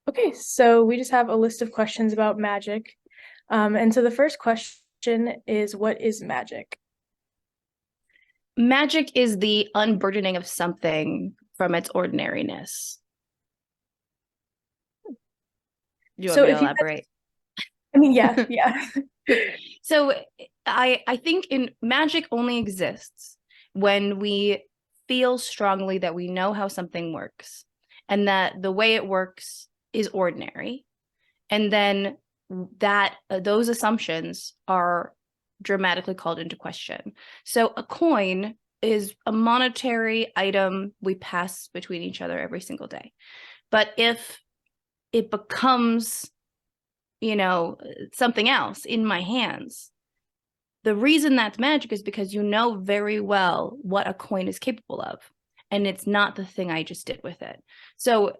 Okay, so we just have a list of questions about magic. And so the first question is, what is magic? Magic is the unburdening of something from its ordinariness. Do you want So me to if you elaborate? I mean, yeah, yeah. So I think in magic only exists when we feel strongly that we know how something works and that the way it works is ordinary. And then that those assumptions are dramatically called into question. So a coin is a monetary item we pass between each other every single day. But if it becomes, something else in my hands, the reason that's magic is because you know very well what a coin is capable of. And it's not the thing I just did with it. So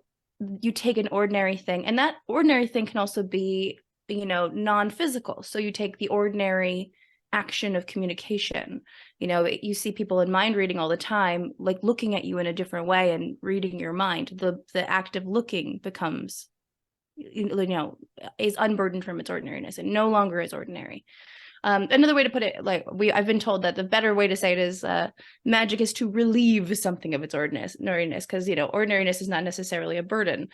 you take an ordinary thing, and that ordinary thing can also be, non-physical. So you take the ordinary action of communication. You see people in mind reading all the time, like looking at you in a different way and reading your mind. The act of looking becomes, is unburdened from its ordinariness and no longer is ordinary. Another way to put it, I've been told that the better way to say it is magic is to relieve something of its ordinariness, because ordinariness is not necessarily a burden.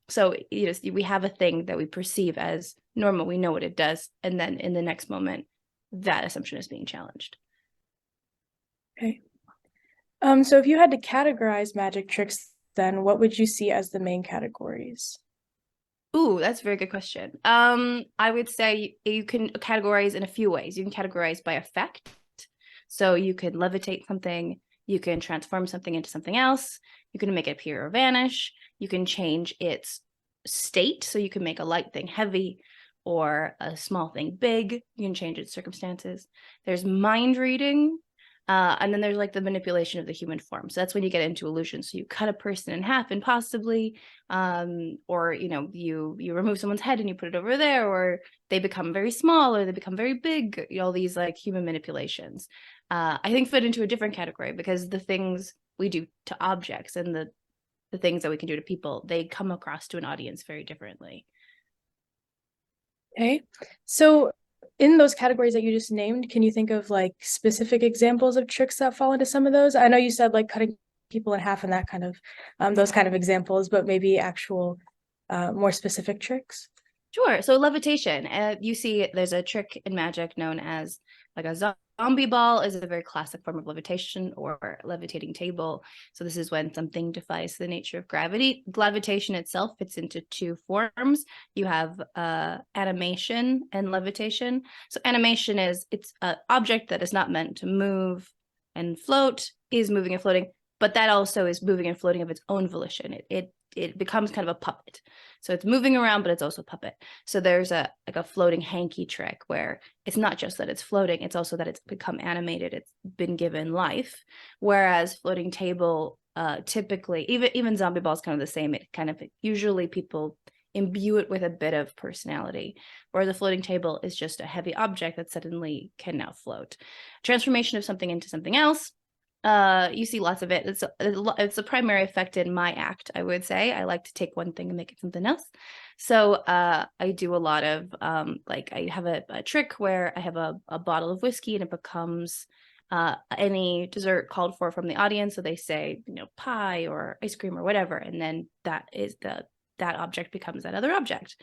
So we have a thing that we perceive as normal, we know what it does, and then in the next moment, that assumption is being challenged. Okay. So if you had to categorize magic tricks, then what would you see as the main categories? Ooh, that's a very good question. I would say you can categorize in a few ways. You can categorize by effect. So you could levitate something, you can transform something into something else, you can make it appear or vanish, you can change its state. So you can make a light thing heavy or a small thing big. You can change its circumstances. There's mind reading. And then there's like the manipulation of the human form. So that's when you get into illusion. So you cut a person in half impossibly, or you remove someone's head and you put it over there, or they become very small or they become very big. All these like human manipulations, I think fit into a different category because the things we do to objects and the things that we can do to people, they come across to an audience very differently. Okay. So in those categories that you just named, can you think of like specific examples of tricks that fall into some of those? I know you said like cutting people in half and that kind of those kind of examples, but maybe actual more specific tricks. Sure. So levitation, you see there's a trick in magic known as like a zombie ball is a very classic form of levitation or levitating table. So this is when something defies the nature of gravity. Levitation itself fits into two forms. You have animation and levitation. So animation it's an object that is not meant to move and float, is moving and floating, but that also is moving and floating of its own volition. It becomes kind of a puppet. So it's moving around, but it's also a puppet. So there's a floating hanky trick where it's not just that it's floating, it's also that it's become animated, it's been given life. Whereas floating table, typically, even zombie ball is kind of the same. It kind of usually people imbue it with a bit of personality, whereas a floating table is just a heavy object that suddenly can now float. Transformation of something into something else, you see lots of it. It's a primary effect in my act, I would say. I like to take one thing and make it something else. So I do a lot of I have a trick where I have a bottle of whiskey and it becomes any dessert called for from the audience. So they say, pie or ice cream or whatever, and then that object becomes that other object.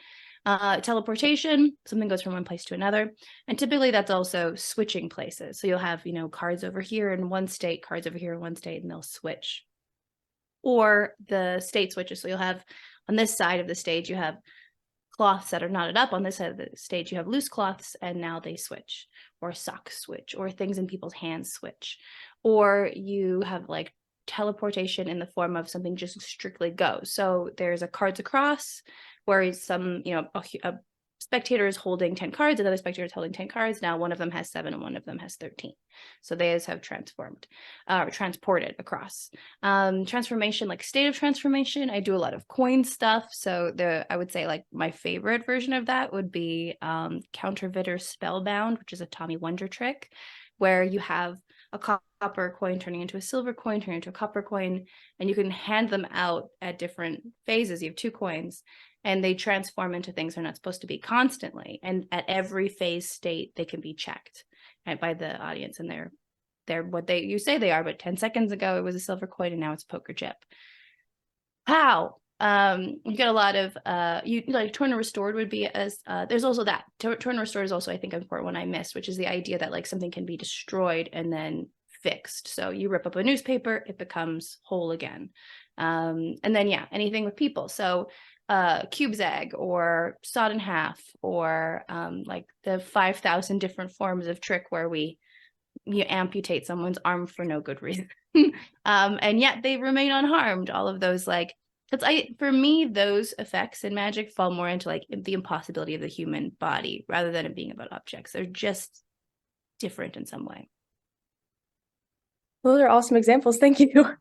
Teleportation, something goes from one place to another, and typically that's also switching places. So you'll have cards over here in one state, cards over here in one state, and they'll switch. Or the state switches. So you'll have on this side of the stage you have cloths that are knotted up. On this side of the stage you have loose cloths, and now they switch. Or socks switch, or things in people's hands switch. Or you have like teleportation in the form of something just strictly go. So there's a cards across where some, a spectator is holding 10 cards, another spectator is holding 10 cards. Now one of them has 7 and one of them has 13. So they have transformed or transported across. Transformation, like state of transformation, I do a lot of coin stuff. So I would say like my favorite version of that would be Counterfeiter Spellbound, which is a Tommy Wonder trick, where you have a copper coin turning into a silver coin, turning into a copper coin, and you can hand them out at different phases. You have 2 coins, and they transform into things they're not supposed to be constantly. And at every phase state, they can be checked, right, by the audience, and they're what you say they are. But 10 seconds ago, it was a silver coin, and now it's a poker chip. How? You get a lot of you like torn and restored would be as there's also that torn and restored is also, I think, an important one I missed, which is the idea that like something can be destroyed and then fixed. So you rip up a newspaper, it becomes whole again. And then anything with people. So cube's egg, or sawed in half, or like the 5,000 different forms of trick where you amputate someone's arm for no good reason. And yet they remain unharmed. All of those, like, for me, those effects in magic fall more into like the impossibility of the human body rather than it being about objects. They're just different in some way. Those are awesome examples. Thank you.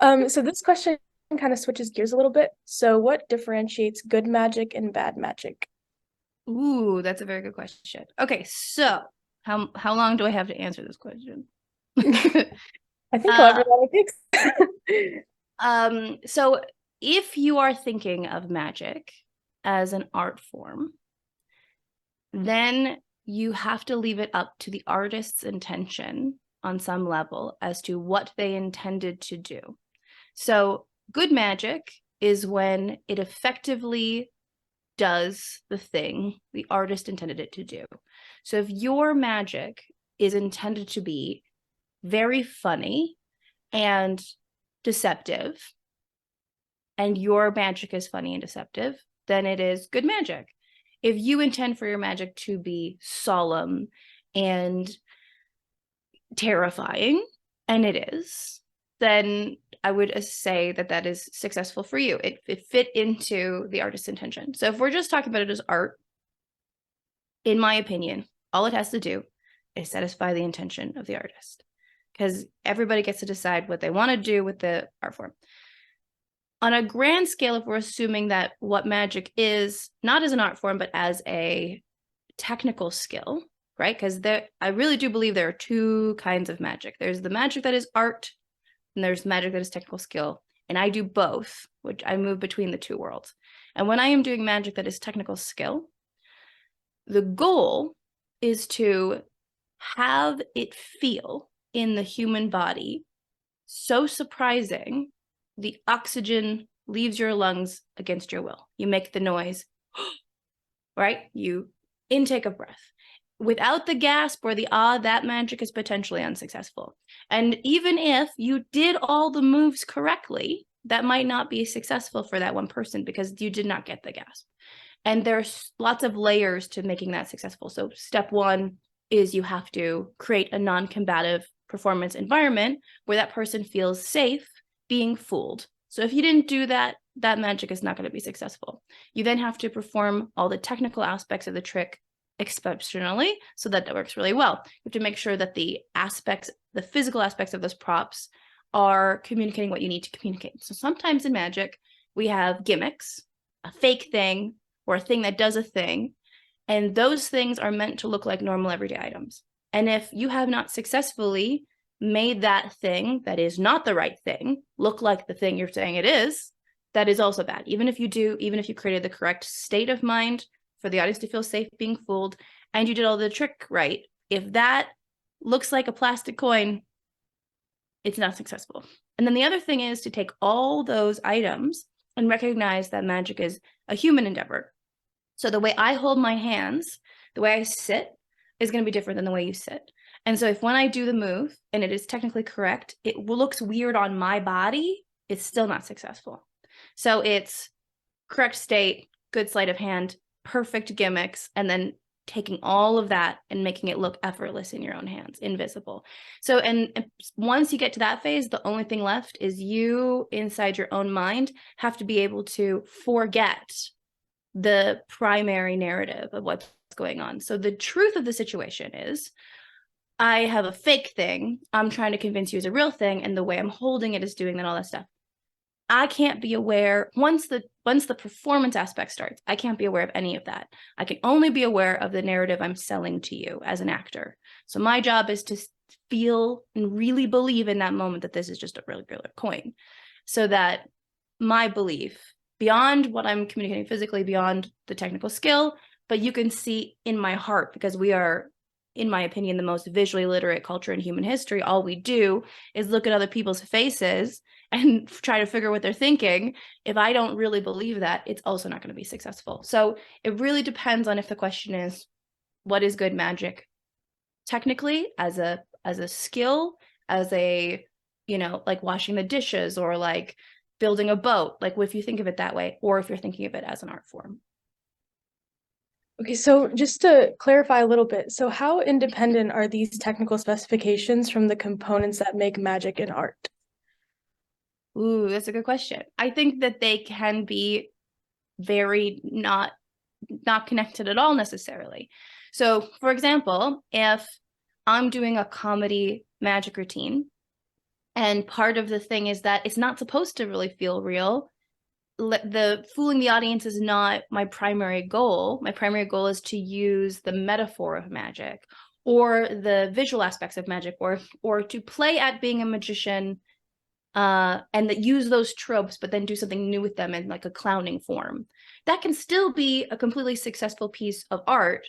So this question kind of switches gears a little bit. So what differentiates good magic and bad magic? Ooh, that's a very good question. Okay, so how long do I have to answer this question? I think however long it takes. So if you are thinking of magic as an art form, then you have to leave it up to the artist's intention on some level as to what they intended to do. So good magic is when it effectively does the thing the artist intended it to do. So if your magic is intended to be very funny and deceptive, and your magic is funny and deceptive, then it is good magic. If you intend for your magic to be solemn and terrifying, and it is, then I would say that is successful for you. It fit into the artist's intention. So if we're just talking about it as art, in my opinion, all it has to do is satisfy the intention of the artist, because everybody gets to decide what they want to do with the art form. On a grand scale, if we're assuming that what magic is, not as an art form, but as a technical skill, right? Because I really do believe there are 2 kinds of magic. There's the magic that is art, and there's magic that is technical skill. And I do both, which I move between the 2 worlds. And when I am doing magic that is technical skill, the goal is to have it feel in the human body so surprising, the oxygen leaves your lungs against your will. You make the noise, right? You intake of breath. Without the gasp or the that magic is potentially unsuccessful. And even if you did all the moves correctly, that might not be successful for that one person because you did not get the gasp. And there's lots of layers to making that successful. So step 1 is you have to create a non-combative performance environment where that person feels safe being fooled. So if you didn't do that, that magic is not going to be successful. You then have to perform all the technical aspects of the trick exceptionally so that it works really well. You have to make sure that the physical aspects of those props are communicating what you need to communicate. So sometimes in magic, we have gimmicks, a fake thing, or a thing that does a thing, and those things are meant to look like normal everyday items. And if you have not successfully made that thing that is not the right thing look like the thing you're saying it is, that is also bad. Even if you created the correct state of mind for the audience to feel safe being fooled, and you did all the trick right, if that looks like a plastic coin, it's not successful. And then the other thing is to take all those items and recognize that magic is a human endeavor. So the way I hold my hands, the way I sit, is going to be different than the way you sit. And so if when I do the move and it is technically correct, it looks weird on my body, it's still not successful. So it's correct state, good sleight of hand, perfect gimmicks, and then taking all of that and making it look effortless in your own hands, invisible. So, and once you get to that phase, the only thing left is you inside your own mind have to be able to forget the primary narrative of what's going on. So the truth of the situation is, I have a fake thing. I'm trying to convince you it's a real thing, and the way I'm holding it is doing that, all that stuff. I can't be aware once the performance aspect starts. I can't be aware of any of that. I can only be aware of the narrative I'm selling to you as an actor. So my job is to feel and really believe in that moment that this is just a regular coin. So that my belief, beyond what I'm communicating physically, beyond the technical skill, but you can see in my heart, because we are, in my opinion, the most visually literate culture in human history. All we do is look at other people's faces and try to figure what they're thinking. If I don't really believe that, it's also not going to be successful. So it really depends on if the question is, what is good magic technically, as a skill, as a, like washing the dishes or like building a boat, like if you think of it that way, or if you're thinking of it as an art form. Okay, so just to clarify a little bit, so how independent are these technical specifications from the components that make magic and art? Ooh, that's a good question. I think that they can be very not connected at all necessarily. So, for example, if I'm doing a comedy magic routine, and part of the thing is that it's not supposed to really feel real, the fooling the audience is not my primary goal. My primary goal is to use the metaphor of magic or the visual aspects of magic, or to play at being a magician, and that use those tropes, but then do something new with them in like a clowning form. That can still be a completely successful piece of art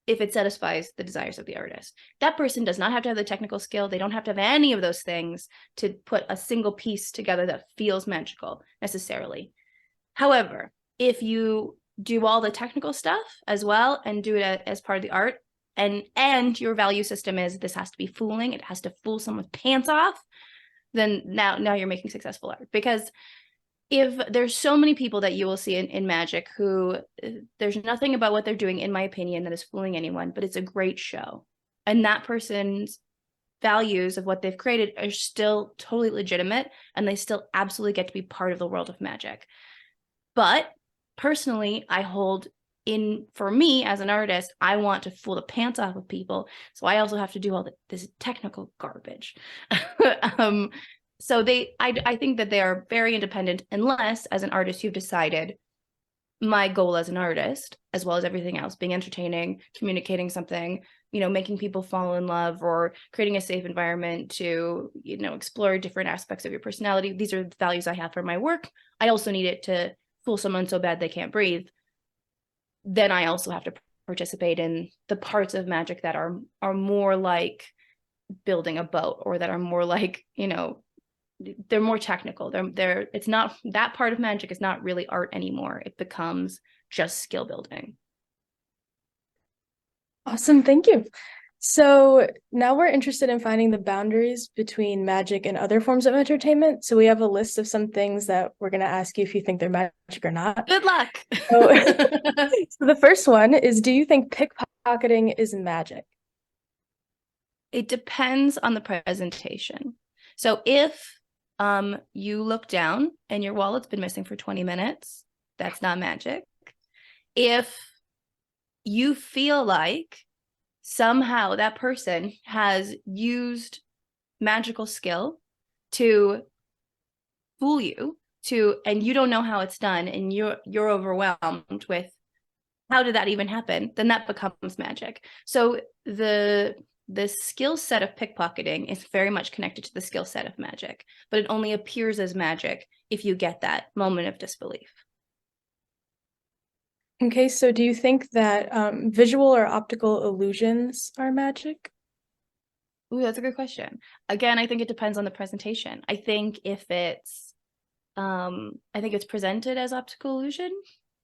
if it satisfies the desires of the artist. That person does not have to have the technical skill. They don't have to have any of those things to put a single piece together that feels magical necessarily. However, if you do all the technical stuff as well and do it as part of the art, and your value system is this has to be fooling, it has to fool someone's pants off, then now you're making successful art. Because if there's so many people that you will see in magic who there's nothing about what they're doing, in my opinion, that is fooling anyone, but it's a great show, and that person's values of what they've created are still totally legitimate, and they still absolutely get to be part of the world of magic. But personally, I hold for me as an artist, I want to fool the pants off of people. So I also have to do all this technical garbage. So I think that they are very independent, unless as an artist, you've decided my goal as an artist, as well as everything else, being entertaining, communicating something, making people fall in love, or creating a safe environment to, explore different aspects of your personality. These are the values I have for my work. I also need it to fool someone so bad they can't breathe. Then I also have to participate in the parts of magic that are more like building a boat, or that are more like, they're more technical. It's not, that part of magic is not really art anymore. It becomes just skill building. Awesome, thank you. So now we're interested in finding the boundaries between magic and other forms of entertainment. So we have a list of some things that we're going to ask you if you think they're magic or not. Good luck. So, so the first one is, do you think pickpocketing is magic? It depends on the presentation. So if you look down and your wallet's been missing for 20 minutes, that's not magic. If you feel like somehow that person has used magical skill to fool you, and you don't know how it's done, and you're overwhelmed with how did that even happen, then that becomes magic. So the skill set of pickpocketing is very much connected to the skill set of magic, but it only appears as magic if you get that moment of disbelief. Okay, so do you think that visual or optical illusions are magic? Ooh, that's a good question. Again, I think it depends on the presentation. I think if it's presented as optical illusion,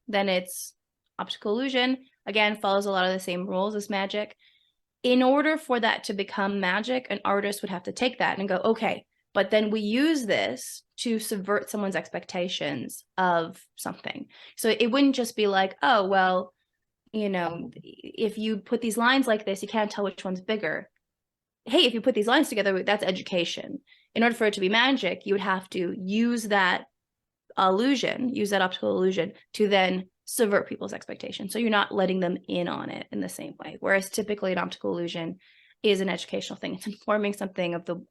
then it's optical illusion. Again, follows a lot of the same rules as magic. In order for that to become magic, an artist would have to take that and go, okay, but then we use this to subvert someone's expectations of something. So it wouldn't just be like, oh, well, if you put these lines like this, you can't tell which one's bigger. Hey, if you put these lines together, that's education. In order for it to be magic, you would have to use that illusion, use that optical illusion to then subvert people's expectations. So you're not letting them in on it in the same way. Whereas typically an optical illusion is an educational thing. It's informing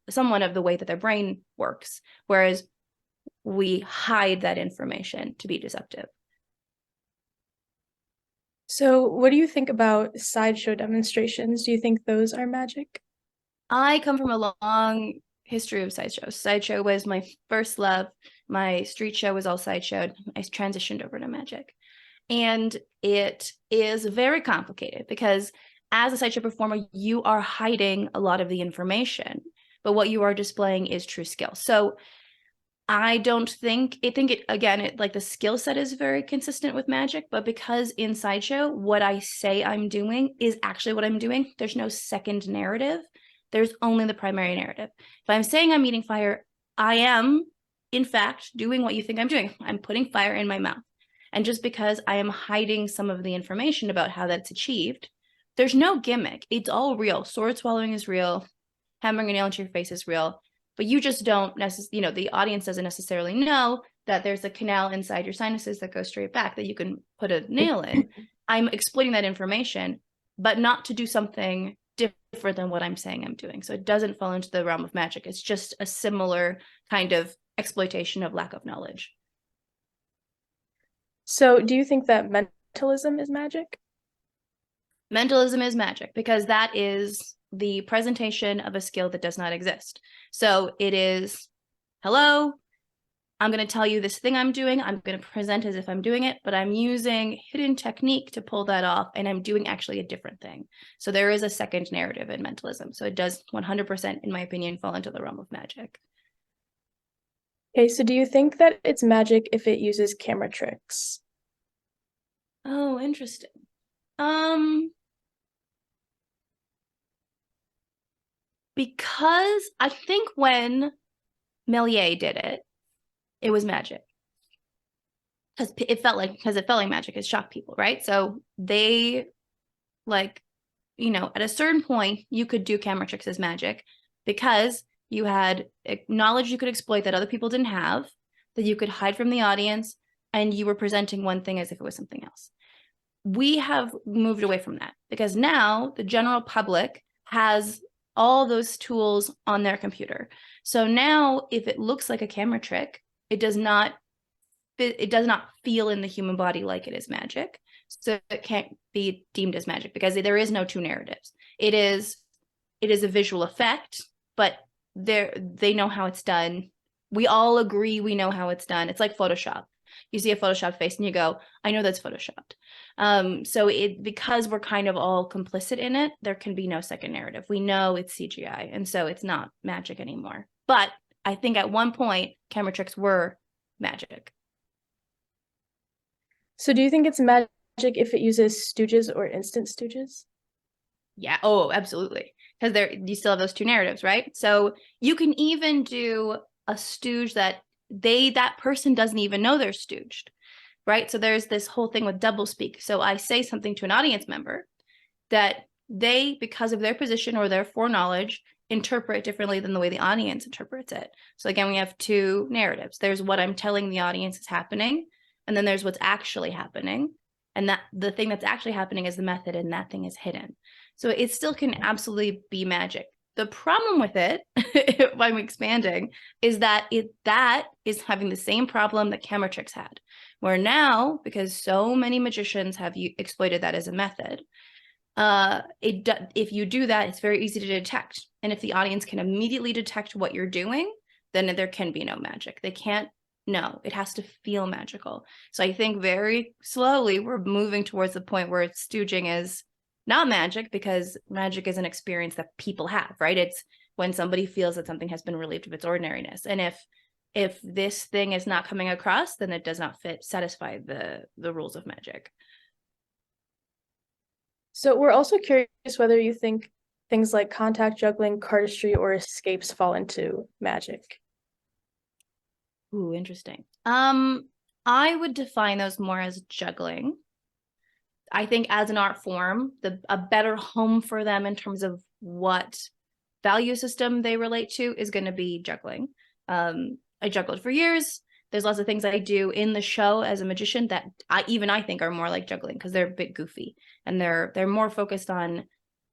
someone of the way that their brain works. Whereas we hide that information to be deceptive. So what do you think about sideshow demonstrations? Do you think those are magic? I come from a long history of sideshows. Sideshow was my first love. My street show was all sideshow. I transitioned over to magic. And it is very complicated because as a sideshow performer, you are hiding a lot of the information, but what you are displaying is true skill. So I don't think it like the skill set is very consistent with magic, but because in sideshow, what I say I'm doing is actually what I'm doing. There's no second narrative. There's only the primary narrative. If I'm saying I'm eating fire, I am, in fact, doing what you think I'm doing. I'm putting fire in my mouth. And just because I am hiding some of the information about how that's achieved, there's no gimmick. It's all real. Sword swallowing is real. Hammering a nail into your face is real. But you just don't necessarily, the audience doesn't necessarily know that there's a canal inside your sinuses that goes straight back that you can put a nail in. I'm exploiting that information, but not to do something different than what I'm saying I'm doing. So it doesn't fall into the realm of magic. It's just a similar kind of exploitation of lack of knowledge. So do you think that mentalism is magic? Mentalism is magic because that is the presentation of a skill that does not exist. So it is, hello, I'm going to tell you this thing I'm doing. I'm going to present as if I'm doing it, but I'm using hidden technique to pull that off, and I'm doing actually a different thing. So there is a second narrative in mentalism. So it does 100%, in my opinion, fall into the realm of magic. Okay, so do you think that it's magic if it uses camera tricks? Oh, interesting. Because I think when Méliès did it, it was magic. Because it felt like magic. It shocked people, right? So they at a certain point, you could do camera tricks as magic because you had knowledge you could exploit that other people didn't have, that you could hide from the audience, and you were presenting one thing as if it was something else. We have moved away from that because now the general public has all those tools on their computer. So now if it looks like a camera trick, it does not feel in the human body like it is magic. So it can't be deemed as magic because there is no two narratives. It is a visual effect, but they know how it's done. We all agree we know how it's done. It's like Photoshop. You see a Photoshop face and you go, I know that's Photoshopped. So because we're kind of all complicit in it, there can be no second narrative. We know it's CGI, and so it's not magic anymore. But I think at one point, camera tricks were magic. So do you think it's magic if it uses stooges or instant stooges? Yeah. Oh, absolutely. Because you still have those two narratives, right? So you can even do a stooge that that person doesn't even know they're stooged, right? So there's this whole thing with double speak. So I say something to an audience member that they, because of their position or their foreknowledge, interpret differently than the way the audience interprets it. So again, we have two narratives. There's what I'm telling the audience is happening, and then there's what's actually happening. And that the thing that's actually happening is the method, and that thing is hidden. So it still can absolutely be magic. The problem with it, if I'm expanding, is that that is having the same problem that camera tricks had, where now, because so many magicians have exploited that as a method, if you do that, it's very easy to detect. And if the audience can immediately detect what you're doing, then there can be no magic. They can't. No, it has to feel magical. So I think very slowly we're moving towards the point where stooging is not magic, because magic is an experience that people have, right? It's when somebody feels that something has been relieved of its ordinariness. And if this thing is not coming across, then it does not satisfy the rules of magic. So we're also curious whether you think things like contact juggling, cardistry, or escapes fall into magic. Ooh, interesting. I would define those more as juggling. I think as an art form, a better home for them in terms of what value system they relate to is going to be juggling. I juggled for years. There's lots of things I do in the show as a magician that I think are more like juggling because they're a bit goofy and they're more focused on,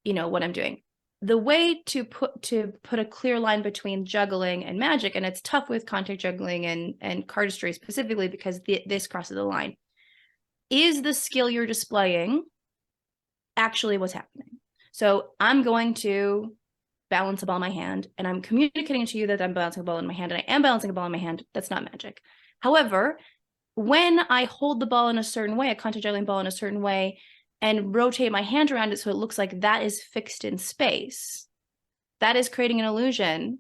what I'm doing. The way to put a clear line between juggling and magic, and it's tough with contact juggling and cardistry specifically because this crosses the line, is the skill you're displaying actually what's happening? So I'm going to balance a ball in my hand and I'm communicating to you that I'm balancing a ball in my hand and I am balancing a ball in my hand, that's not magic. However, when I hold the ball in a certain way, a contact juggling ball in a certain way, and rotate my hand around it so it looks like that is fixed in space, that is creating an illusion,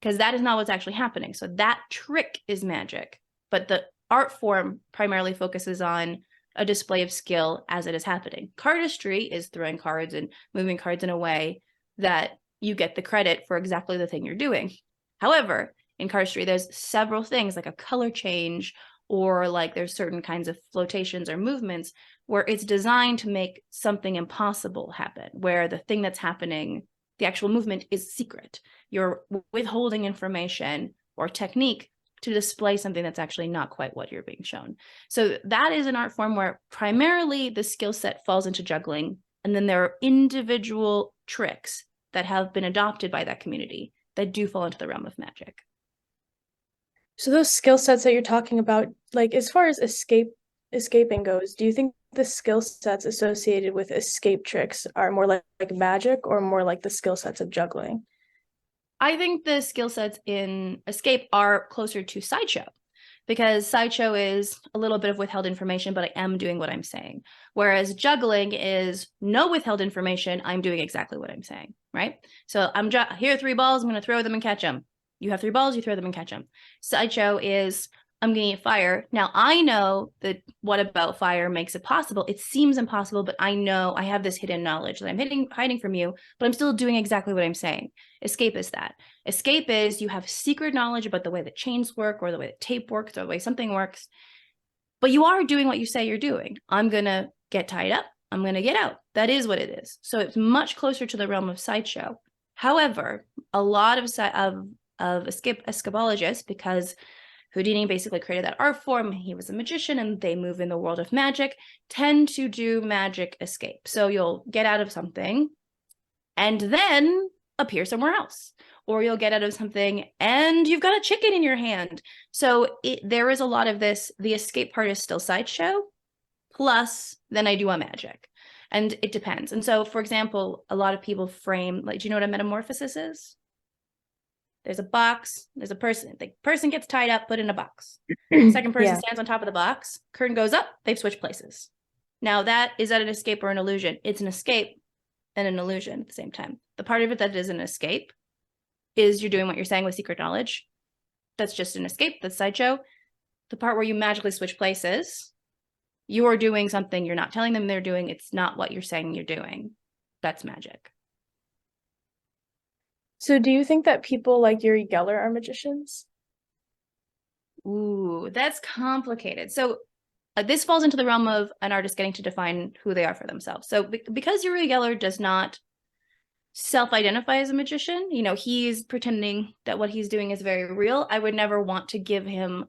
because that is not what's actually happening. So that trick is magic, but the art form primarily focuses on a display of skill as it is happening. Cardistry is throwing cards and moving cards in a way that you get the credit for exactly the thing you're doing. However, in cardistry, there's several things like a color change, or like there's certain kinds of flotations or movements where it's designed to make something impossible happen, where the thing that's happening, the actual movement, is secret. You're withholding information or technique to display something that's actually not quite what you're being shown. So that is an art form where primarily the skill set falls into juggling, and then there are individual tricks that have been adopted by that community that do fall into the realm of magic. So those skill sets that you're talking about, like as far as escaping goes, do you think the skill sets associated with escape tricks are more like magic or more like the skill sets of juggling? I think the skill sets in escape are closer to sideshow, because sideshow is a little bit of withheld information, but I am doing what I'm saying. Whereas juggling is no withheld information. I'm doing exactly what I'm saying, right? So here are 3 balls. I'm going to throw them and catch them. You have 3 balls, you throw them and catch them. Sideshow is I'm going to eat fire. Now I know that what about fire makes it possible. It seems impossible, but I know I have this hidden knowledge that I'm hiding from you, but I'm still doing exactly what I'm saying. Escape is that. Escape is you have secret knowledge about the way that chains work, or the way that tape works, or the way something works, but you are doing what you say you're doing. I'm going to get tied up. I'm going to get out. That is what it is. So it's much closer to the realm of sideshow. However, a lot of escapologists, because Houdini basically created that art form, he was a magician and they move in the world of magic, tend to do magic escape. So you'll get out of something and then appear somewhere else, or you'll get out of something and you've got a chicken in your hand. So there is a lot of this. The escape part is still sideshow, plus then I do a magic, and it depends. And so, for example, a lot of people frame, like, do you know what a metamorphosis is? There's a box, there's a person. The person gets tied up, put in a box. Second person stands on top of the box, curtain goes up, they've switched places. Now is that an escape or an illusion? It's an escape and an illusion at the same time. The part of it that is an escape is you're doing what you're saying with secret knowledge. That's just an escape, that's sideshow. The part where you magically switch places, you are doing something you're not telling them they're doing. It's not what you're saying you're doing. That's magic. So do you think that people like Uri Geller are magicians? Ooh, that's complicated. So this falls into the realm of an artist getting to define who they are for themselves. So because Uri Geller does not self-identify as a magician, he's pretending that what he's doing is very real, I would never want to give him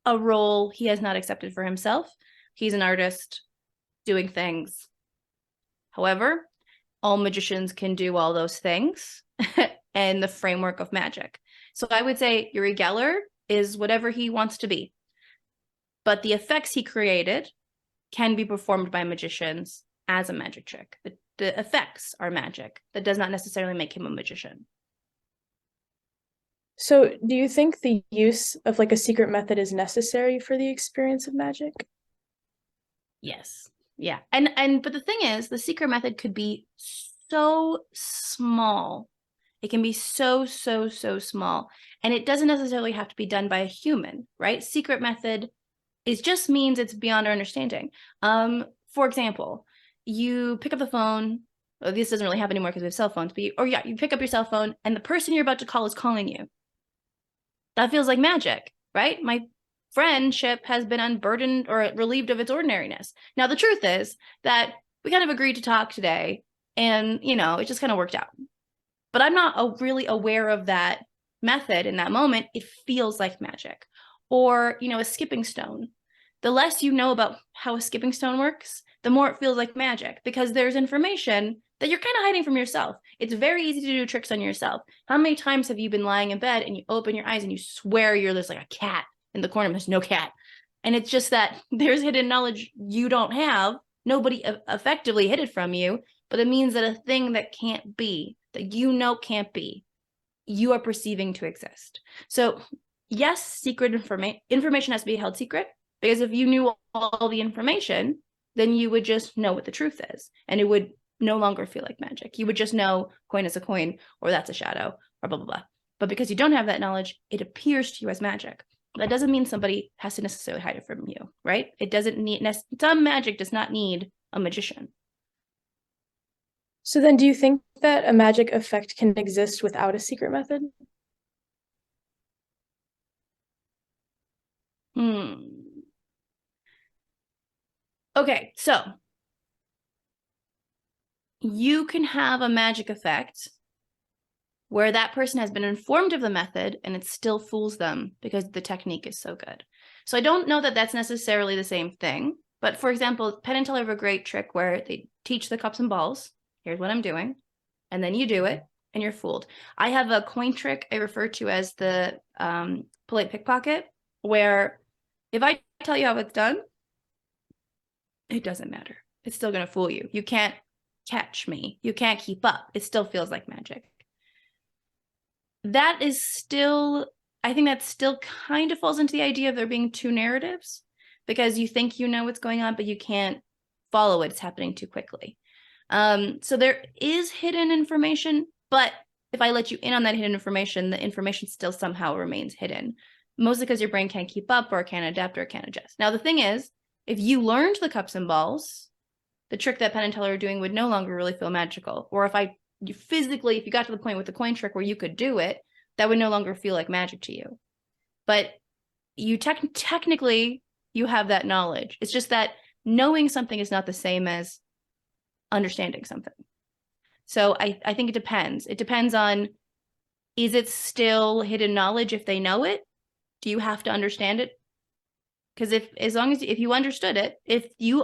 a role he has not accepted for himself. He's an artist doing things. However, all magicians can do all those things in the framework of magic. So I would say Uri Geller is whatever he wants to be, but the effects he created can be performed by magicians as a magic trick. The effects are magic. That does not necessarily make him a magician. So do you think the use of like a secret method is necessary for the experience of magic? Yes. Yeah. But the thing is, the secret method could be so small. It can be so small. And it doesn't necessarily have to be done by a human, right? Secret method just means it's beyond our understanding. For example, you pick up the phone. Well, this doesn't really happen anymore because we have cell phones, but you pick up your cell phone and the person you're about to call is calling you. That feels like magic, right? My friendship has been unburdened or relieved of its ordinariness. Now, the truth is that we kind of agreed to talk today and, it just kind of worked out. But I'm not really aware of that method in that moment. It feels like magic. Or, a skipping stone. The less you know about how a skipping stone works, the more it feels like magic, because there's information that you're kind of hiding from yourself. It's very easy to do tricks on yourself. How many times have you been lying in bed and you open your eyes and you swear there's like a cat in the corner, but there's no cat? And it's just that there's hidden knowledge you don't have. Nobody effectively hid it from you, but it means that a thing that can't be that you know can't be, you are perceiving to exist. So yes, secret information has to be held secret, because if you knew all the information, then you would just know what the truth is, and it would no longer feel like magic. You would just know coin is a coin, or that's a shadow, or blah, blah, blah. But because you don't have that knowledge, it appears to you as magic. That doesn't mean somebody has to necessarily hide it from you, right? It doesn't need, some magic does not need a magician. So then do you think that a magic effect can exist without a secret method? Okay, so you can have a magic effect where that person has been informed of the method and it still fools them because the technique is so good. So I don't know that that's necessarily the same thing. But for example, Penn and Teller have a great trick where they teach the cups and balls. Here's what I'm doing. And then you do it and you're fooled. I have a coin trick I refer to as the polite pickpocket, where if I tell you how it's done, it doesn't matter. It's still going to fool you. You can't catch me. You can't keep up. It still feels like magic. That is still, I think that still kind of falls into the idea of there being two narratives, because you think you know what's going on, but you can't follow it. It's happening too quickly. So there is hidden information, but if I let you in on that hidden information, the information still somehow remains hidden, mostly because your brain can't keep up or can't adapt or can't adjust. Now, the thing is, if you learned the cups and balls, the trick that Penn and Teller are doing would no longer really feel magical. Or if if you got to the point with the coin trick where you could do it, that would no longer feel like magic to you. But you technically, you have that knowledge. It's just that knowing something is not the same as understanding something. So I think it depends. It depends on, is it still hidden knowledge if they know it? Do you have to understand it? Because if you understood it, if you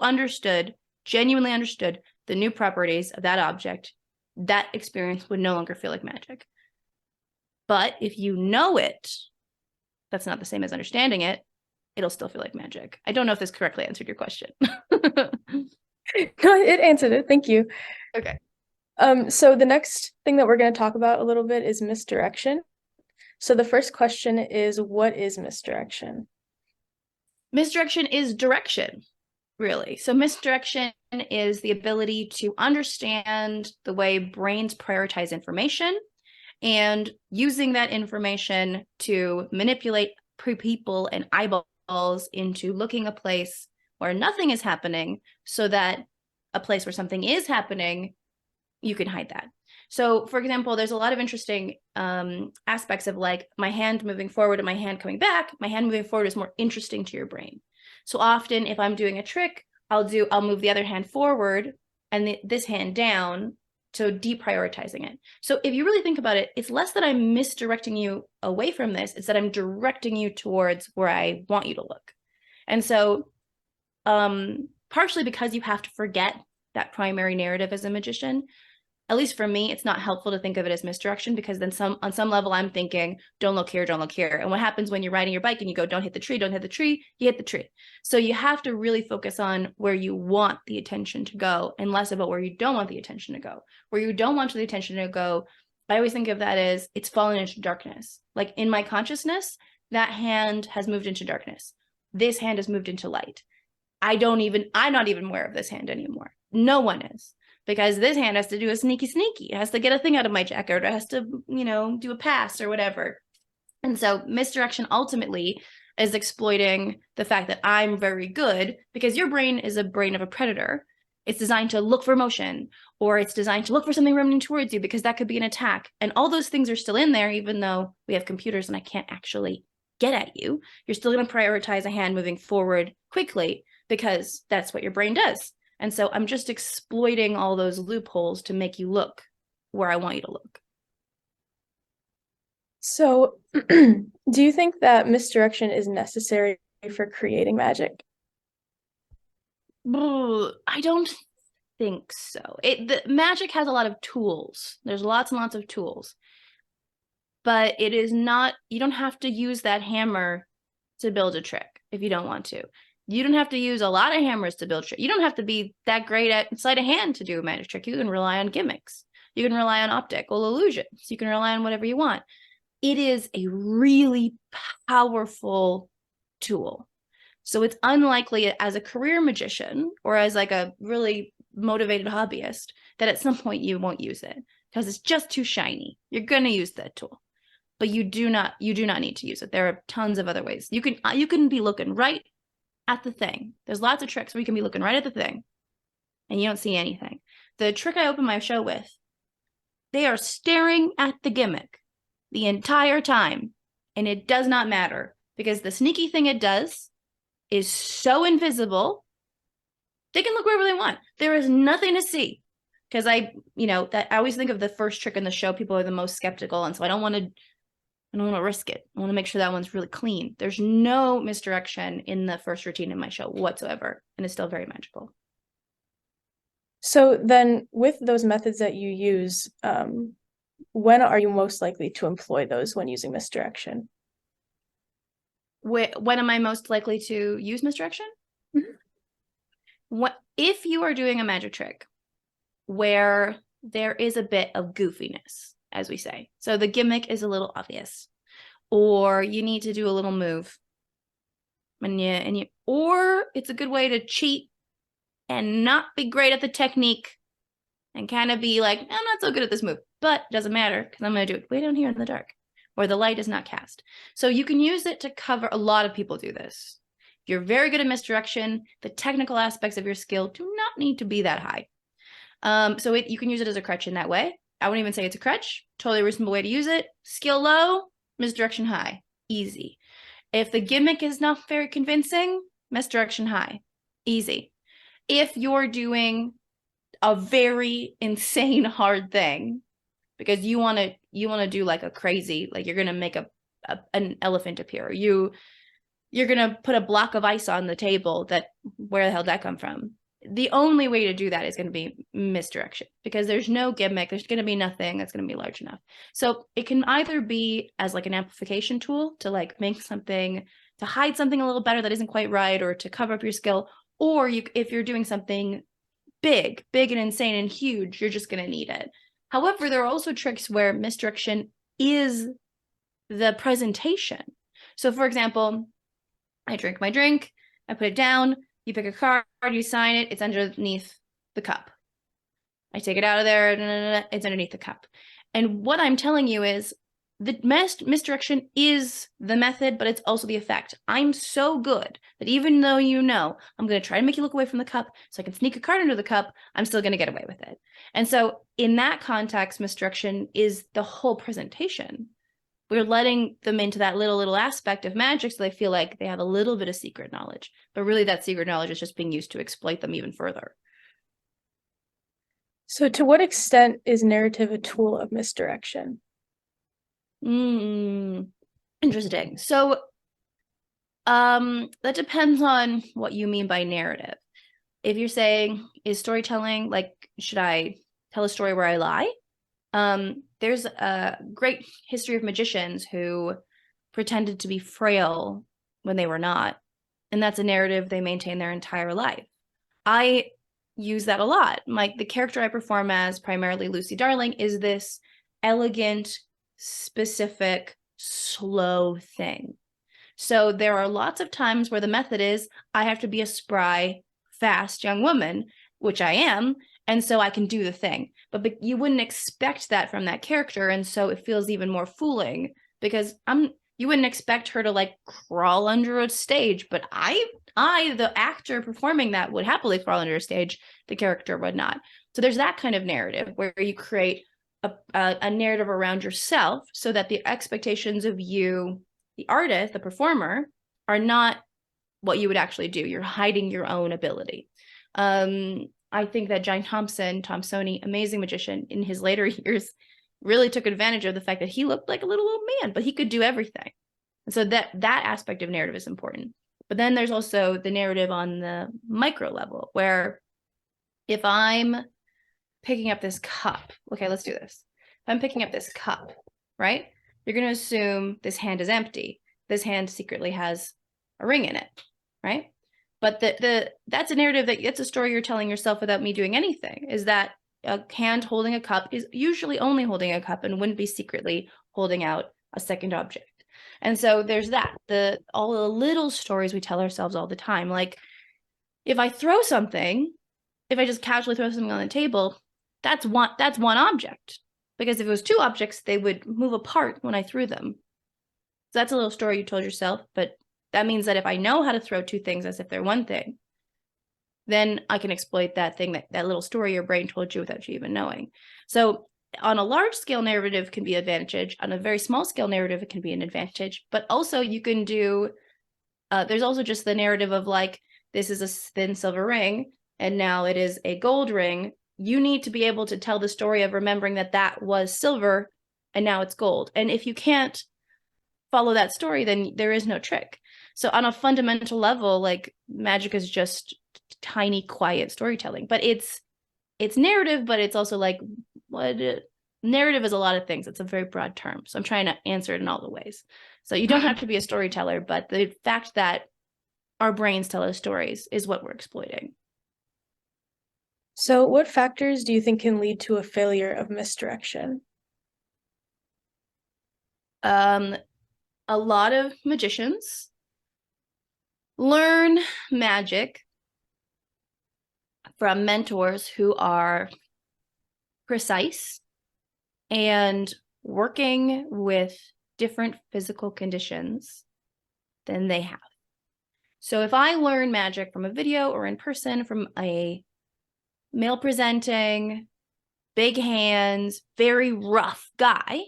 genuinely understood the new properties of that object, that experience would no longer feel like magic. But if you know it, that's not the same as understanding it. It'll still feel like magic. I don't know if this correctly answered your question. No, it answered it. Thank you. Okay. So the next thing that we're going to talk about a little bit is misdirection. So the first question is, what is misdirection? Misdirection is direction, really. So misdirection is the ability to understand the way brains prioritize information and using that information to manipulate people and eyeballs into looking a place where nothing is happening, so that a place where something is happening, you can hide that. So for example, there's a lot of interesting aspects of like my hand moving forward and my hand coming back. My hand moving forward is more interesting to your brain. So often if I'm doing a trick, I'll move the other hand forward and this hand down, so deprioritizing it. So if you really think about it, it's less that I'm misdirecting you away from this, it's that I'm directing you towards where I want you to look. And so partially because you have to forget that primary narrative as a magician, at least for me, it's not helpful to think of it as misdirection, because then on some level I'm thinking, don't look here, don't look here. And what happens when you're riding your bike and you go, don't hit the tree, don't hit the tree, you hit the tree. So you have to really focus on where you want the attention to go and less about where you don't want the attention to go. Where you don't want the attention to go, I always think of that as it's fallen into darkness. Like in my consciousness, that hand has moved into darkness. This hand has moved into light. I'm not even aware of this hand anymore. No one is. Because this hand has to do a sneaky. It has to get a thing out of my jacket, or it has to, do a pass or whatever. And so misdirection ultimately is exploiting the fact that I'm very good, because your brain is a brain of a predator. It's designed to look for motion, or it's designed to look for something running towards you, because that could be an attack. And all those things are still in there, even though we have computers and I can't actually get at you. You're still going to prioritize a hand moving forward quickly, because that's what your brain does. And so I'm just exploiting all those loopholes to make you look where I want you to look. So do you think that misdirection is necessary for creating magic? I don't think so. The magic has a lot of tools. There's lots and lots of tools. But it is not, you don't have to use that hammer to build a trick if you don't want to. You don't have to use a lot of hammers to build trick. You don't have to be that great at sleight of hand to do a magic trick. You can rely on gimmicks. You can rely on optical illusions. You can rely on whatever you want. It is a really powerful tool. So it's unlikely as a career magician or as like a really motivated hobbyist that at some point you won't use it because it's just too shiny. You're going to use that tool, but you do not need to use it. There are tons of other ways. You can be looking right at the thing. There's lots of tricks where you can be looking right at the thing and you don't see anything. The trick I open my show with, they are staring at the gimmick the entire time, and it does not matter because the sneaky thing it does is so invisible, they can look wherever they want. There is nothing to see. Because I always think of the first trick in the show, people are the most skeptical. And so I don't want to risk it. I want to make sure that one's really clean. There's no misdirection in the first routine in my show whatsoever. And it's still very magical. So then with those methods that you use, when are you most likely to employ those when using misdirection? When am I most likely to use misdirection? What if you are doing a magic trick where there is a bit of goofiness, as we say. So the gimmick is a little obvious, or you need to do a little move, or it's a good way to cheat and not be great at the technique and kind of be like, I'm not so good at this move, but it doesn't matter because I'm going to do it way down here in the dark where the light is not cast. So you can use it to cover. A lot of people do this. If you're very good at misdirection, the technical aspects of your skill do not need to be that high. So you can use it as a crutch in that way. I wouldn't even say it's a crutch. Totally reasonable way to use it. Skill low, misdirection high. Easy. If the gimmick is not very convincing, misdirection high. Easy. If you're doing a very insane hard thing because you want to do like a crazy, like you're going to make an elephant appear. You're going to put a block of ice on the table where the hell did that come from? The only way to do that is going to be misdirection because there's no gimmick. There's going to be nothing that's going to be large enough. So it can either be as like an amplification tool to like make something, to hide something a little better that isn't quite right or to cover up your skill. Or if you're doing something big and insane and huge, you're just going to need it. However, there are also tricks where misdirection is the presentation. So for example, I drink my drink, I put it down, you pick a card, you sign it, it's underneath the cup. I take it out of there, it's underneath the cup. And what I'm telling you is the misdirection is the method, but it's also the effect. I'm so good that even though I'm going to try to make you look away from the cup so I can sneak a card under the cup, I'm still going to get away with it. And so in that context, misdirection is the whole presentation. We're letting them into that little aspect of magic so they feel like they have a little bit of secret knowledge. But really that secret knowledge is just being used to exploit them even further. So to what extent is narrative a tool of misdirection? Interesting. So that depends on what you mean by narrative. If you're saying, is storytelling, like, should I tell a story where I lie? There's a great history of magicians who pretended to be frail when they were not. And that's a narrative they maintain their entire life. I use that a lot. Like the character I perform as, primarily Lucy Darling, is this elegant, specific, slow thing. So there are lots of times where the method is I have to be a spry, fast young woman, which I am, and so I can do the thing. But you wouldn't expect that from that character, and so it feels even more fooling because you wouldn't expect her to like crawl under a stage, but I, the actor performing that, would happily crawl under a stage. The character would not. So there's that kind of narrative where you create a narrative around yourself so that the expectations of you, the artist, the performer, are not what you would actually do. You're hiding your own ability. I think that John Thompsoni, amazing magician in his later years, really took advantage of the fact that he looked like a little old man, but he could do everything. And so that aspect of narrative is important. But then there's also the narrative on the micro level, where if I'm picking up this cup, okay, let's do this. If I'm picking up this cup, right? You're going to assume this hand is empty. This hand secretly has a ring in it, right? But that's a narrative, it's a story you're telling yourself without me doing anything, is that a hand holding a cup is usually only holding a cup and wouldn't be secretly holding out a second object. And so there's that, all the little stories we tell ourselves all the time. Like if I just casually throw something on the table, that's one object. Because if it was two objects, they would move apart when I threw them. So that's a little story you told yourself, but that means that if I know how to throw two things as if they're one thing, then I can exploit that thing, that little story your brain told you without you even knowing. So on a large scale narrative can be an advantage. On a very small scale narrative, it can be an advantage. But also you can do, there's also just the narrative of like, this is a thin silver ring, and now it is a gold ring. You need to be able to tell the story of remembering that that was silver and now it's gold. And if you can't follow that story, then there is no trick. So on a fundamental level, like magic is just tiny, quiet storytelling, but it's narrative, but it's also like narrative is a lot of things. It's a very broad term. So I'm trying to answer it in all the ways. So you don't have to be a storyteller, but the fact that our brains tell us stories is what we're exploiting. So what factors do you think can lead to a failure of misdirection? A lot of magicians learn magic from mentors who are precise and working with different physical conditions than they have. So if I learn magic from a video or in person from a male presenting, big hands, very rough guy,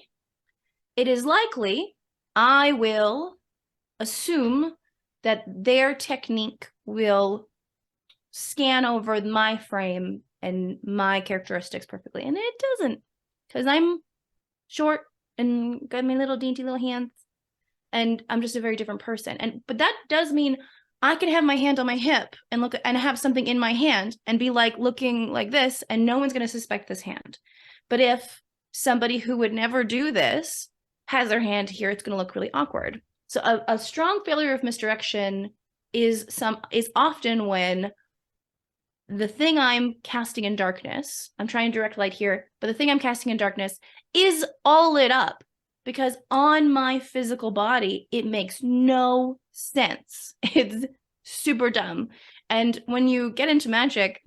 it is likely I will assume that their technique will scan over my frame and my characteristics perfectly. And it doesn't, because I'm short and got my little dainty little hands, and I'm just a very different person. But that does mean I can have my hand on my hip and look and have something in my hand and be like looking like this, and no one's going to suspect this hand. But if somebody who would never do this has their hand here, it's going to look really awkward. So a strong failure of misdirection is often when the thing I'm casting in darkness, I'm trying direct light here, but the thing I'm casting in darkness is all lit up, because on my physical body, it makes no sense. It's super dumb. And when you get into magic,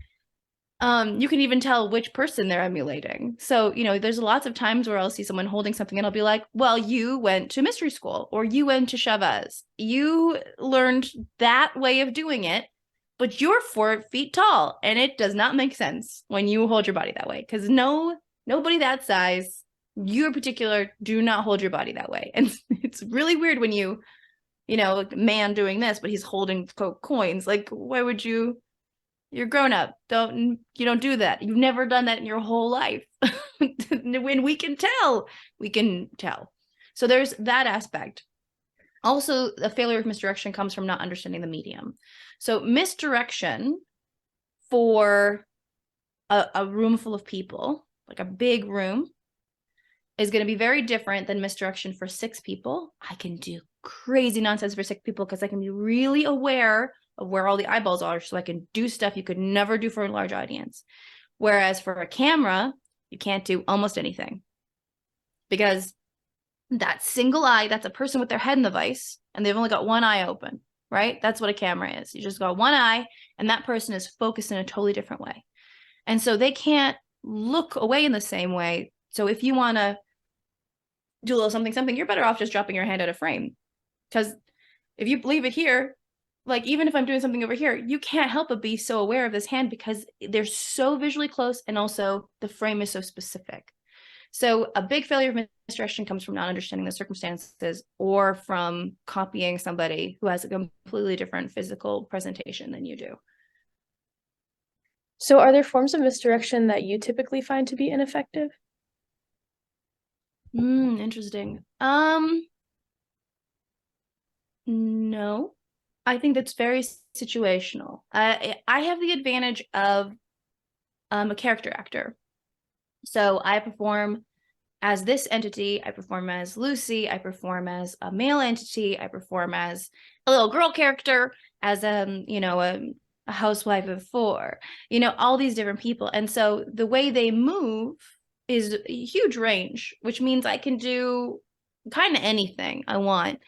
you can even tell which person they're emulating. So, there's lots of times where I'll see someone holding something and I'll be like, well, you went to mystery school, or you went to Chavez. You learned that way of doing it, but you're 4 feet tall, and it does not make sense when you hold your body that way, because nobody that size, you in particular, do not hold your body that way. And it's really weird when like a man doing this, but he's holding coins. Like, why would you? You're grown up. You don't do that. You've never done that in your whole life. When we can tell. So there's that aspect. Also, the failure of misdirection comes from not understanding the medium. So misdirection for a room full of people, like a big room, is going to be very different than misdirection for 6 people. I can do crazy nonsense for 6 people because I can be really aware of where all the eyeballs are, so I can do stuff you could never do for a large audience. Whereas for a camera, you can't do almost anything, because that single eye, that's a person with their head in the vise, and they've only got one eye open, right? That's what a camera is. You just got one eye, and that person is focused in a totally different way. And so they can't look away in the same way. So if you want to do a little something, you're better off just dropping your hand out of frame. Because if you leave it here, like even if I'm doing something over here, you can't help but be so aware of this hand because they're so visually close, and also the frame is so specific. So a big failure of misdirection comes from not understanding the circumstances, or from copying somebody who has a completely different physical presentation than you do. So are there forms of misdirection that you typically find to be ineffective? Interesting. No, I think that's very situational. I have the advantage of a character actor. So I perform as this entity, I perform as Lucy, I perform as a male entity, I perform as a little girl character, as a a housewife of four, you know, all these different people. And so the way they move is a huge range, which means I can do kind of anything I want,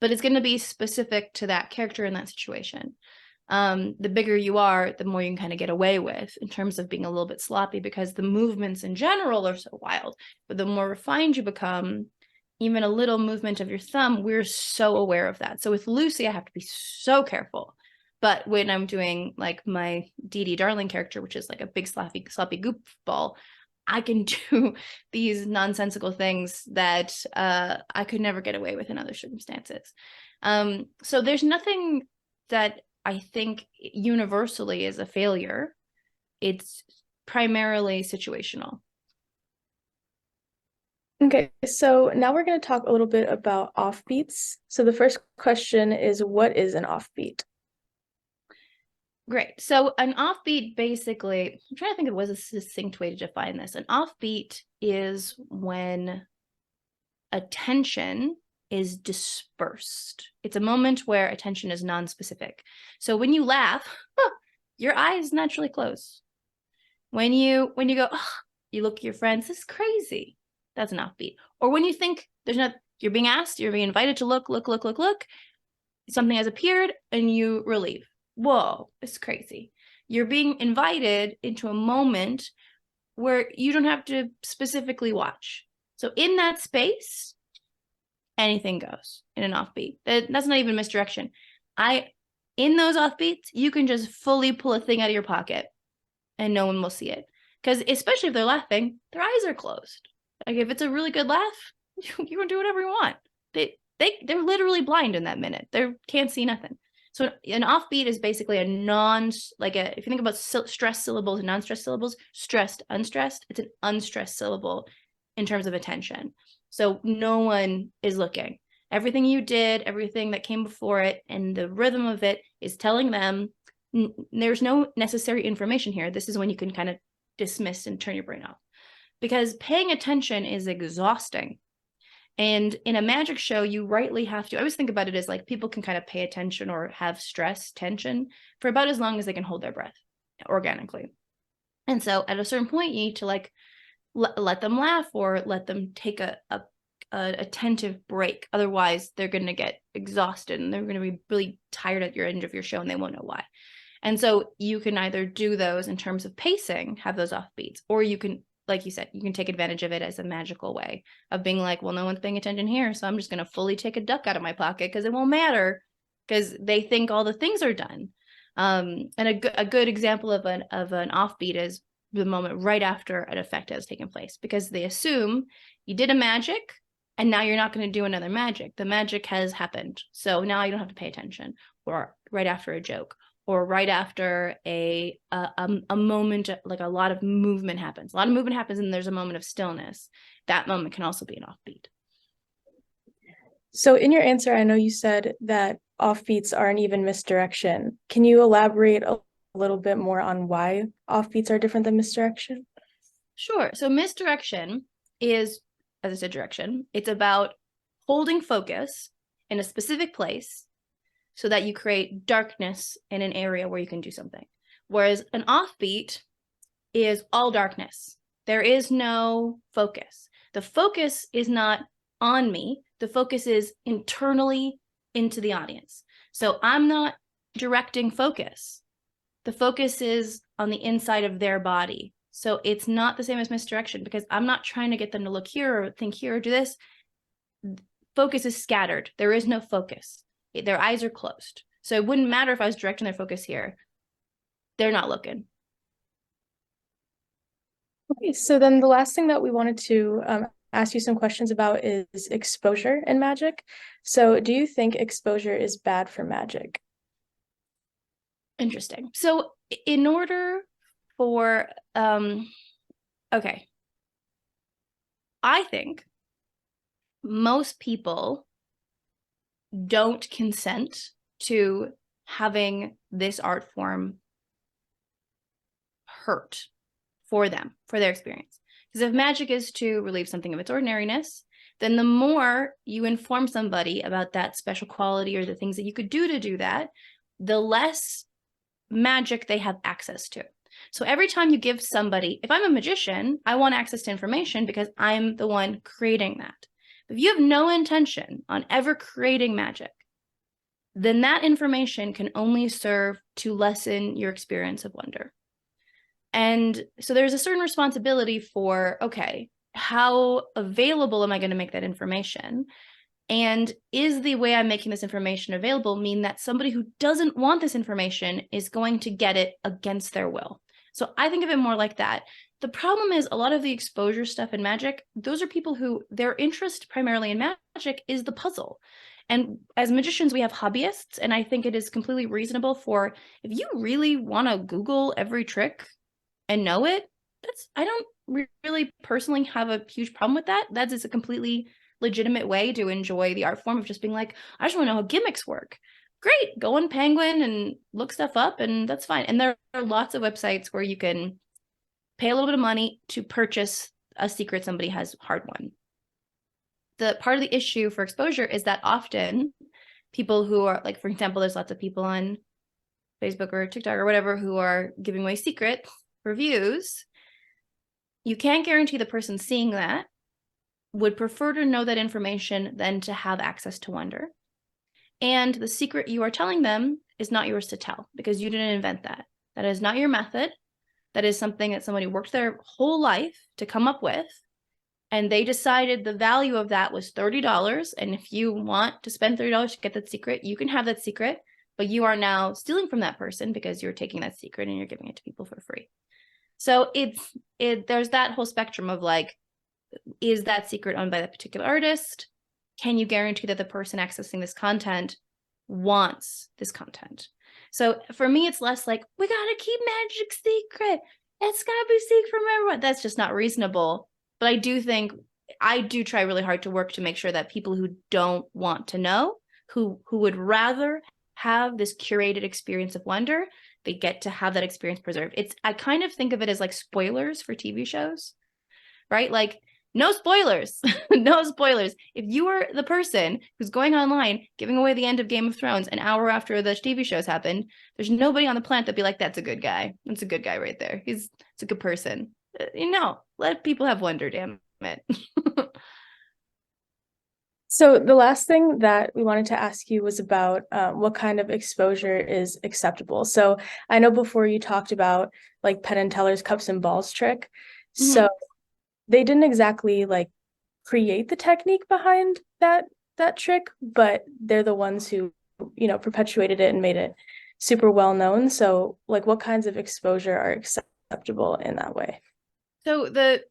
but it's going to be specific to that character in that situation. The bigger you are, the more you can kind of get away with in terms of being a little bit sloppy, because the movements in general are so wild. But the more refined you become, even a little movement of your thumb, we're so aware of that. So with Lucy, I have to be so careful. But when I'm doing like my Dee Dee Darling character, which is like a big sloppy goofball, I can do these nonsensical things that I could never get away with in other circumstances. So there's nothing that I think universally is a failure. It's primarily situational. Okay, so now we're going to talk a little bit about offbeats. So the first question is, what is an offbeat? Great. So an offbeat, basically, I'm trying to think of what is a succinct way to define this. An offbeat is when attention is dispersed. It's a moment where attention is non-specific. So when you laugh, your eyes naturally close. When you go, oh, you look at your friends, this is crazy. That's an offbeat. Or when you think you're being asked, you're being invited to look, something has appeared and you relieve. Whoa, it's crazy. You're being invited into a moment where you don't have to specifically watch. So in that space, anything goes in an offbeat. That's not even misdirection. In those offbeats, you can just fully pull a thing out of your pocket and no one will see it. Because especially if they're laughing, their eyes are closed. Like if it's a really good laugh, you can do whatever you want. They're literally blind in that minute. They can't see nothing. So an offbeat is basically if you think about stressed syllables and non-stressed syllables, stressed, unstressed, it's an unstressed syllable in terms of attention. So no one is looking. Everything you did, everything that came before it, and the rhythm of it is telling them there's no necessary information here. This is when you can kind of dismiss and turn your brain off. Because paying attention is exhausting. And in a magic show, you rightly have to, I always think about it as like people can kind of pay attention or have stress, tension for about as long as they can hold their breath organically. And so at a certain point, you need to like let them laugh or let them take a attentive break. Otherwise, they're going to get exhausted and they're going to be really tired at your end of your show and they won't know why. And so you can either do those in terms of pacing, have those offbeats, or you can, like you said, you can take advantage of it as a magical way of being like, well, no one's paying attention here, so I'm just going to fully take a duck out of my pocket because it won't matter because they think all the things are done. And a good example of an offbeat is the moment right after an effect has taken place, because they assume you did a magic and now you're not going to do another magic. The magic has happened, so now you don't have to pay attention. Or right after a joke, or right after a moment, like a lot of movement happens. A lot of movement happens and there's a moment of stillness. That moment can also be an offbeat. So in your answer, I know you said that offbeats are an even misdirection. Can you elaborate a little bit more on why offbeats are different than misdirection? Sure. So misdirection is, as I said, direction. It's about holding focus in a specific place so that you create darkness in an area where you can do something. Whereas an offbeat is all darkness. There is no focus. The focus is not on me. The focus is internally into the audience. So I'm not directing focus. The focus is on the inside of their body. So it's not the same as misdirection because I'm not trying to get them to look here or think here or do this. Focus is scattered. There is no focus. Their eyes are closed. So it wouldn't matter if I was directing their focus here. They're not looking. Okay, so then the last thing that we wanted to ask you some questions about is exposure in magic. So do you think exposure is bad for magic? Interesting. So in order for, okay, I think most people don't consent to having this art form hurt for them, for their experience. Because if magic is to relieve something of its ordinariness, then the more you inform somebody about that special quality or the things that you could do to do that, the less magic they have access to. So every time you give somebody, if I'm a magician, I want access to information because I'm the one creating that. If you have no intention on ever creating magic, then that information can only serve to lessen your experience of wonder. And so there's a certain responsibility for, okay, how available am I going to make that information? And is the way I'm making this information available mean that somebody who doesn't want this information is going to get it against their will? So I think of it more like that. The problem is a lot of the exposure stuff in magic, those are people who their interest primarily in magic is the puzzle. And as magicians, we have hobbyists, and I think it is completely reasonable for, if you really want to Google every trick and know it, I don't really personally have a huge problem with that. That is a completely legitimate way to enjoy the art form of just being like, I just want to know how gimmicks work. Great, go on Penguin and look stuff up, and that's fine. And there are lots of websites where you can pay a little bit of money to purchase a secret somebody has hard won. The part of the issue for exposure is that often people who are, like, for example, there's lots of people on Facebook or TikTok or whatever who are giving away secret reviews. You can't guarantee the person seeing that would prefer to know that information than to have access to wonder. And the secret you are telling them is not yours to tell because you didn't invent that. That is not your method. That is something that somebody worked their whole life to come up with. And they decided the value of that was $30. And if you want to spend $30 to get that secret, you can have that secret, but you are now stealing from that person because you're taking that secret and you're giving it to people for free. So there's that whole spectrum of like, is that secret owned by that particular artist? Can you guarantee that the person accessing this content wants this content? So for me, it's less like, we got to keep magic secret. It's got to be secret from everyone. That's just not reasonable. But I do try really hard to work to make sure that people who don't want to know, who would rather have this curated experience of wonder, they get to have that experience preserved. I kind of think of it as like spoilers for TV shows, right? Like, no spoilers, no spoilers. If you are the person who's going online, giving away the end of Game of Thrones an hour after the TV shows happened, there's nobody on the planet that'd be like, that's a good guy. That's a good guy right there. It's a good person. Let people have wonder, damn it. So the last thing that we wanted to ask you was about what kind of exposure is acceptable. So I know before you talked about like Penn and Teller's cups and balls trick. So they didn't exactly like create the technique behind that trick, but they're the ones who, perpetuated it and made it super well known. So like what kinds of exposure are acceptable in that way? So the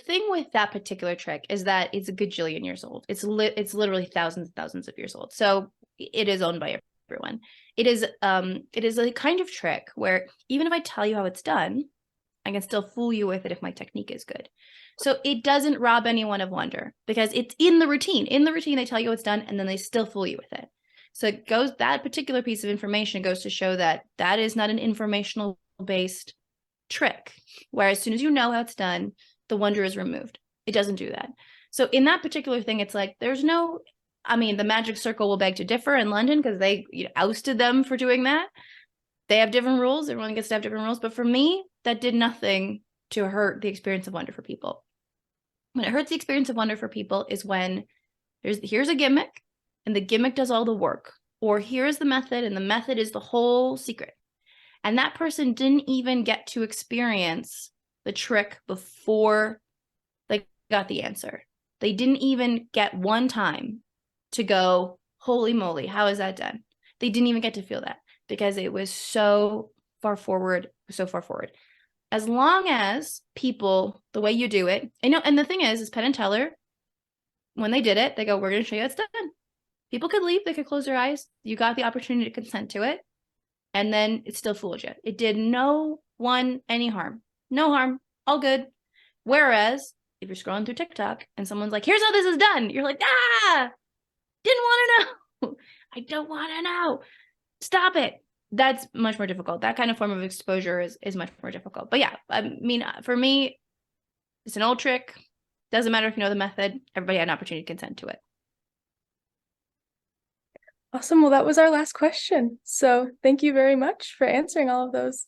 thing with that particular trick is that it's a gajillion years old. It's literally thousands and thousands of years old. So it is owned by everyone. It is a kind of trick where even if I tell you how it's done, I can still fool you with it if my technique is good. So it doesn't rob anyone of wonder because it's in the routine. In the routine, they tell you it's done and then they still fool you with it. So that particular piece of information goes to show that is not an informational based trick, where as soon as you know how it's done, the wonder is removed. It doesn't do that. So in that particular thing, it's like the Magic Circle will beg to differ in London because they ousted them for doing that. They have different rules. Everyone gets to have different rules. But for me, that did nothing to hurt the experience of wonder for people. When it hurts the experience of wonder for people is when here's a gimmick and the gimmick does all the work, or here's the method and the method is the whole secret. And that person didn't even get to experience the trick before they got the answer. They didn't even get one time to go, holy moly, how is that done? They didn't even get to feel that because it was so far forward. As long as people, the way you do it, and the thing is Penn and Teller, when they did it, they go, we're going to show you how it's done. People could leave, they could close their eyes. You got the opportunity to consent to it. And then it still fooled you. It did no one any harm. No harm. All good. Whereas if you're scrolling through TikTok and someone's like, here's how this is done. You're like, didn't want to know. I don't want to know. Stop it. That's much more difficult. That kind of form of exposure is much more difficult. But yeah, for me, it's an old trick. Doesn't matter if you know the method. Everybody had an opportunity to consent to it. Awesome. Well, that was our last question. So thank you very much for answering all of those.